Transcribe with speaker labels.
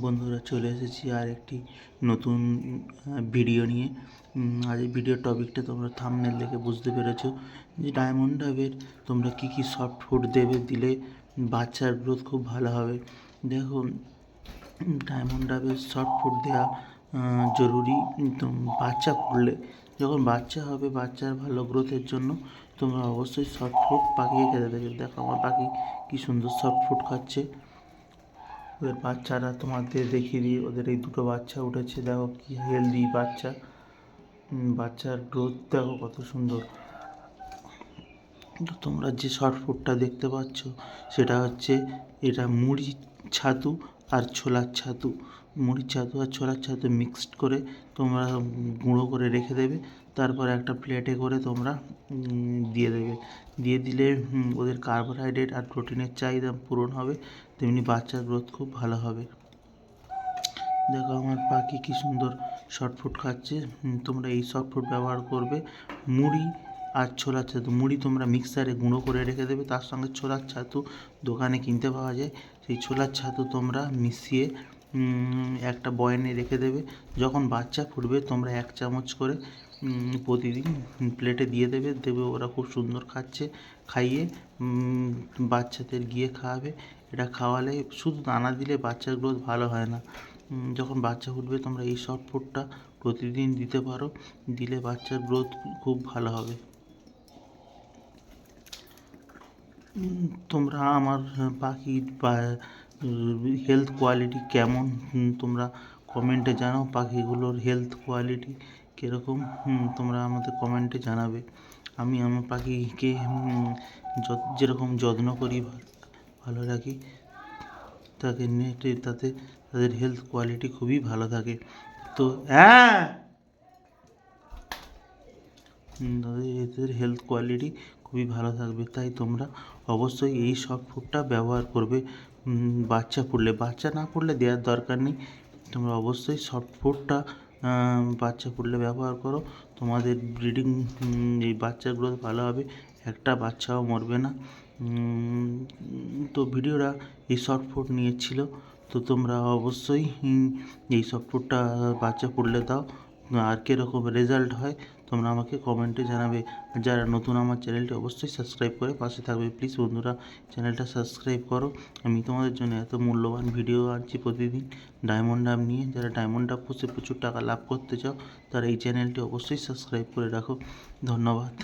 Speaker 1: বন্ধুরা, চলে এসেছি আর একটি নতুন ভিডিও নিয়ে। আজ এই ভিডিওর টপিকটা তোমরা থাম্বনেল দেখে বুঝতে পেরেছো যে ডায়মন্ড ডাবের তোমরা কি কি সফট ফুড দিলে বাচ্চার গ্রোথ খুব ভালো হবে। দেখো, ডায়মন্ড ডাবের সফট ফুড দেওয়া জরুরি। বাচ্চা ফুটলে, যখন বাচ্চা হবে, বাচ্চার ভালো গ্রোথের জন্য তোমরা অবশ্যই সফট ফুড পাখিকে খেতে দেবে। দেখো আমার পাখি কি সুন্দর সফট ফুড খাচ্ছে। ওদের বাচ্চারা তোমাদের দেখিয়ে দিই, ওদের এই দুটো বাচ্চা উঠেছে, দেখো কি হেলদি বাচ্চা। বাচ্চার গ্রোথ দেখো কত সুন্দর। তো তোমরা যে শর্ট ফুডটা দেখতে পাচ্ছ সেটা হচ্ছে, এটা মুড়ি ছাতু আর ছোলার ছাতু। মুড়ির ছাতু আর ছোলার ছাতু মিক্সড করে তোমরা গুঁড়ো করে রেখে দেবে। তারপর একটা প্লেটে করে তোমরা দিয়ে দেবে। দিয়ে দিলে ওদের কার্বোহাইড্রেট আর প্রোটিনের চাহিদা পূরণ হবে, তেমনি বাচ্চার গ্রোথ খুব ভালো হবে। দেখো আমার পাখি কি সুন্দর শর্ট ফুড খাচ্ছে। তোমরা এই শর্ট ফুড ব্যবহার করবে। মুড়ি আর ছোলার ছাতু, মুড়ি তোমরা মিক্সারে গুঁড়ো করে রেখে দেবে, তার সঙ্গে ছোলার ছাতু দোকানে কিনতে পাওয়া যায়। সেই ছোলার ছাতু তোমরা মিশিয়ে একটা বয়ামে রেখে দেবে। যখন বাচ্চা ফুটবে তোমরা 1 চামচ করে প্রতিদিন প্লেটে দিয়ে দেবে। ওরা খুব সুন্দর খাচ্ছে। খাইয়ে বাচ্চাদের গিয়ে খাওয়াবে। এটা খাওয়ালে, শুধু দানা দিলে বাচ্চার গ্রোথ ভালো হয় না। যখন বাচ্চা ফুটবে তোমরা এই সফট ফুডটা প্রতিদিন দিতে পারো, দিলে বাচ্চার গ্রোথ খুব ভালো হবে। তোমরা আমার পাখির হেলথ কোয়ালিটি কেমন তোমরা কমেন্টে জানাও। পাখিগুলোর হেলথ কোয়ালিটি কীরকম তোমরা আমাদের কমেন্টে জানাবে। আমি আমার পাখিকে যেরকম যত্ন করি, ভালো রাখি, তাতে তাদের হেলথ কোয়ালিটি খুবই ভালো থাকে। তো এদের হেলথ কোয়ালিটি খুবই ভালো থাকবে। তাই তোমরা অবশ্যই এই সফট ফুডটা ব্যবহার করবে বাচ্চা ফুটলে। বাচ্চা না ফুটলে দেওয়ার দরকার নেই। তোমরা অবশ্যই সফট ফুডটা বাচ্চা ফুটলে ব্যবহার করো। তোমাদের ব্রিডিং, এই বাচ্চার গ্রোথ ভালো হবে, একটা বাচ্চাও মরবে না। তো ভিডিওটা এই সফট ফুড নিয়ে ছিল। তো তোমরা অবশ্যই এই সফট ফুডটা বাচ্চা ফুটলে দাও। আর কীরকম রেজাল্ট হয় তোমরা আমাকে কমেন্টে জানাবে। যারা নতুন আমার চ্যানেলটি অবশ্যই সাবস্ক্রাইব করে পাশে থাকবে। প্লিজ বন্ধুরা, চ্যানেলটা সাবস্ক্রাইব করো। আমি তোমাদের জন্য এত মূল্যবান ভিডিও আনছি প্রতিদিন ডায়মন্ড ডাব নিয়ে। যারা ডায়মন্ড ডাব পুষে প্রচুর টাকা লাভ করতে চাও, তারা এই চ্যানেলটি অবশ্যই সাবস্ক্রাইব করে রাখো। ধন্যবাদ।